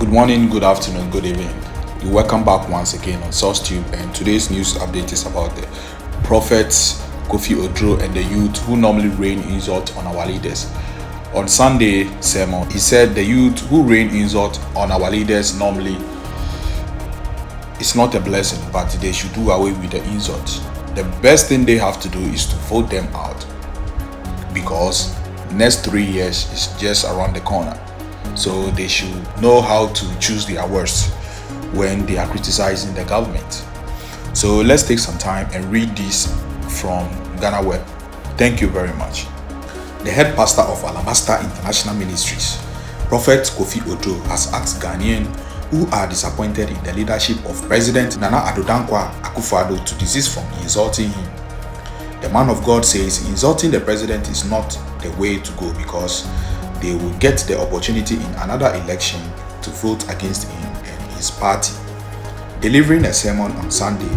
Good morning, good afternoon, good evening. You welcome back once again on SourceTube, and today's news update is about the prophets OKUDZETO and the youth who normally rain insult on our leaders. On Sunday sermon, he said the youth who rain insult on our leaders normally is not a blessing, but they should do away with the insults. The best thing they have to do is to vote them out, because next 3 years is just around the corner. So they should know how to choose their words when they are criticizing the government. So let's take some time and read this from Ghana Web. Thank you very much. The head pastor of Alabaster International Ministries, Prophet OKUDZETO, has asked Ghanaians who are disappointed in the leadership of President Nana Addo Dankwa Akufo-Addo to desist from insulting him. The man of God says insulting the president is not the way to go, because they will get the opportunity in another election to vote against him and his party. Delivering a sermon on Sunday,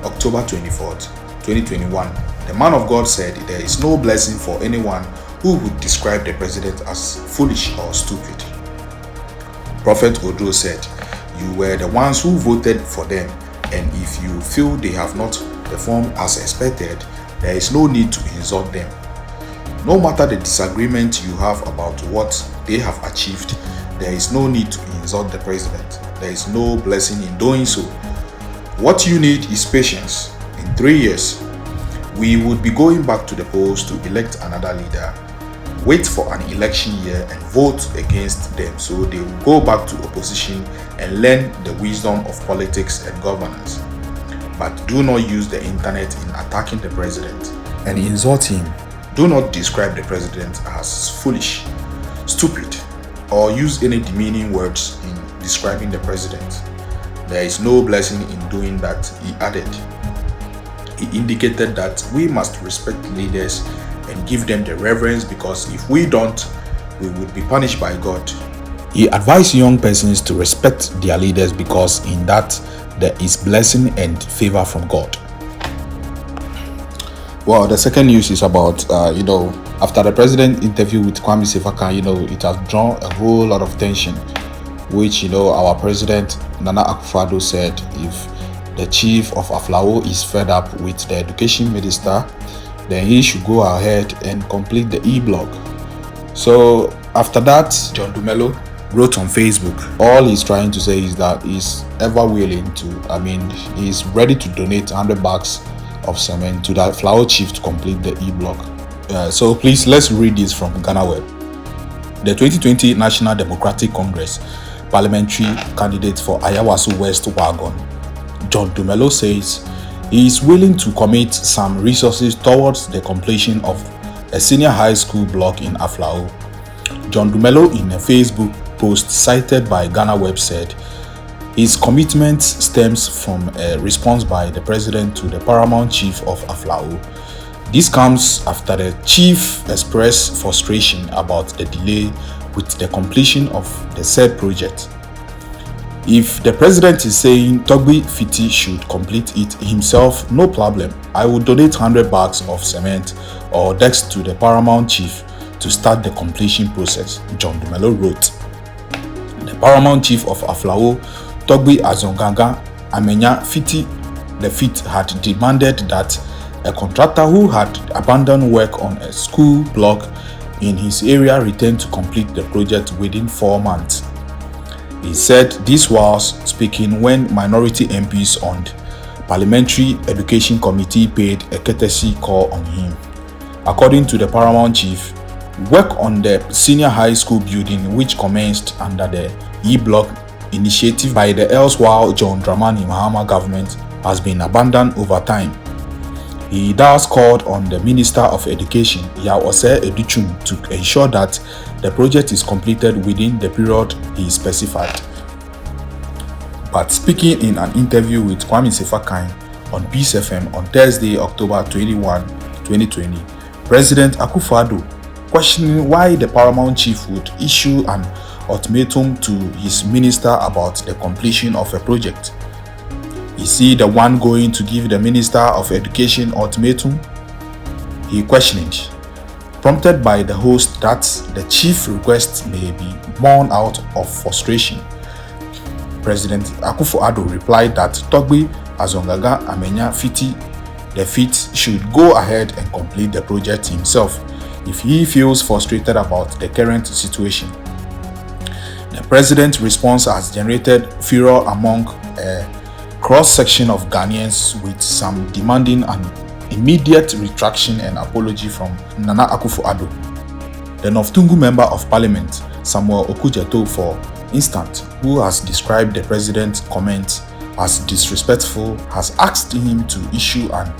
October 24th, 2021, the man of God said there is no blessing for anyone who would describe the president as foolish or stupid. Prophet OKUDZETO said, "You were the ones who voted for them, and if you feel they have not performed as expected, there is no need to insult them. No matter the disagreement you have about what they have achieved, there is no need to insult the president. There is no blessing in doing so. What you need is patience. In 3 years, we would be going back to the polls to elect another leader. Wait for an election year and vote against them so they will go back to opposition and learn the wisdom of politics and governance. But do not use the internet in attacking the president and insult him. Do not describe the president as foolish, stupid, or use any demeaning words in describing the president. There is no blessing in doing that," he added. He indicated that we must respect leaders and give them the reverence, because if we don't, we would be punished by God. He advised young persons to respect their leaders, because in that there is blessing and favor from God. Well, the second news is about, after the president interview with Kwame Sefakan, it has drawn a whole lot of tension, which, our president, Nana Akufo-Addo, said if the chief of Aflao is fed up with the education minister, then he should go ahead and complete the e-blog. So after that, John DUMELO wrote on Facebook, all he's trying to say is that he's ever willing to, he's ready to donate 100 bags of cement to the Aflao Chief to complete the e-blog. So please, let's read this from Ghana Web. The 2020 National Democratic Congress parliamentary candidate for Ayawaso West Wagon, John DUMELO, says he is willing to commit some resources towards the completion of a senior high school block in Aflao. John DUMELO, in a Facebook post cited by Ghana Web, said his commitment stems from a response by the president to the paramount chief of Aflao. This comes after the chief expressed frustration about the delay with the completion of the said project. If the president is saying Togbi Fiti should complete it himself, no problem. I will donate 100 bags of cement or decks to the paramount chief to start the completion process, John DUMELO wrote. The paramount chief of Aflao, Togbi Azonganga Amenya Fiti the Fit, had demanded that a contractor who had abandoned work on a school block in his area return to complete the project within 4 months. He said this was speaking when minority MPs on the Parliamentary Education Committee paid a courtesy call on him. According to the paramount chief, work on the senior high school building, which commenced under the e-block initiative by the elsewhile John Dramani Mahama government, has been abandoned over time. He thus called on the Minister of Education, Yaose Edichum, to ensure that the project is completed within the period he specified. But speaking in an interview with Kwame Sefakan on Peace FM on Thursday, October 21, 2020, President Akufo-Addo, questioning why the paramount chief would issue an ultimatum to his minister about the completion of a project. Is he the one going to give the Minister of Education ultimatum? He questioned, prompted by the host that the chief request may be born out of frustration. President Akufo-Addo replied that Togbe Azongaga Amenya Fiti the Fit should go ahead and complete the project himself if he feels frustrated about the current situation. The president's response has generated furor among a cross-section of Ghanaians, with some demanding an immediate retraction and apology from Nana Akufo-Addo. The North Tungu Member of Parliament, Samuel OKUDZETO, for instance, who has described the president's comments as disrespectful, has asked him to issue an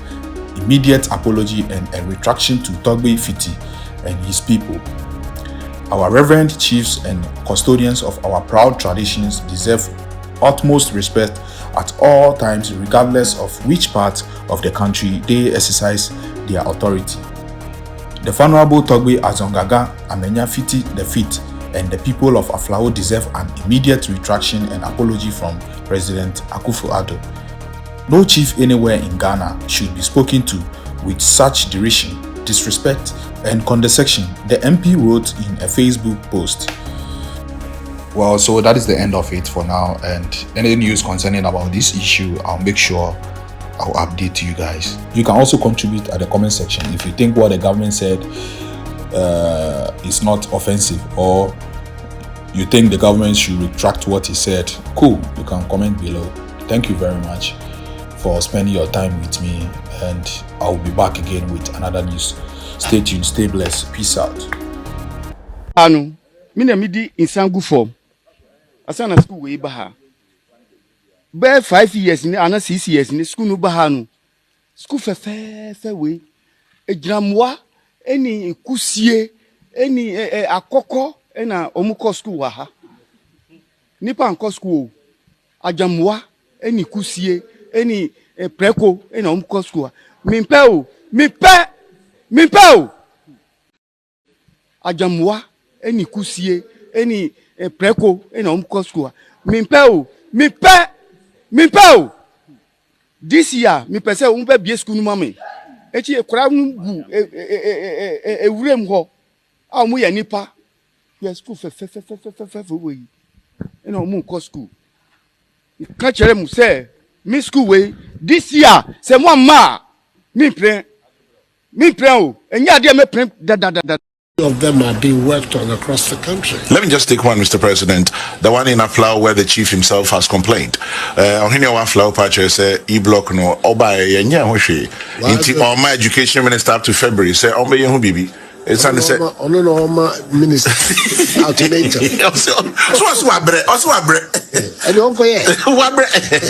immediate apology and a retraction to Togbe Fiti and his people. Our reverend chiefs and custodians of our proud traditions deserve utmost respect at all times, regardless of which part of the country they exercise their authority. The Venerable Togbe Azongaga Amenya Fiti the Fit and the people of Aflao deserve an immediate retraction and apology from President Akufo-Addo. No chief anywhere in Ghana should be spoken to with such derision, disrespect, and condescension, the MP wrote in a Facebook post. Well, so that is the end of it for now, and any news concerning about this issue, I'll make sure I'll update you guys. You can also contribute at the comment section if you think what the government said is not offensive, or you think the government should retract what he said. Cool, you can comment below. Thank you very much for spending your time with me, and I'll be back again with another news. Stay tuned, stay blessed, peace out. Anu, mina midi insangu form. Asana school we baha. Be 5 years ni ana 6 years ni school no baha no. School fe we. Ejramwa eni kusie eni akoko ena omuko school wa ha. Nipa anko school. Ajamwa eni kusie eni preko ena omuko school. Mimpe o. Ajamwa eni kusie eni preko ena omuko school. Mimpe o. This year mi pese umpe bie school no mame. Echi ekura ngu ewurem ho. A omu ye nipa. Ye school fe we. Ena omuko school. Ka chere mu say mi school we this year say mo ma mi pray o. Enya de me pray da. Of them are being worked on across the country. Let me just take one, Mr. President. The one in Aflao where the chief himself has complained. On here, Aflao Pache say e-block no oba yenya hoshi. Inti my education minister up to February say ombe yehu bibi. It's an say ono minister ultimatum. Also wabre. And don't go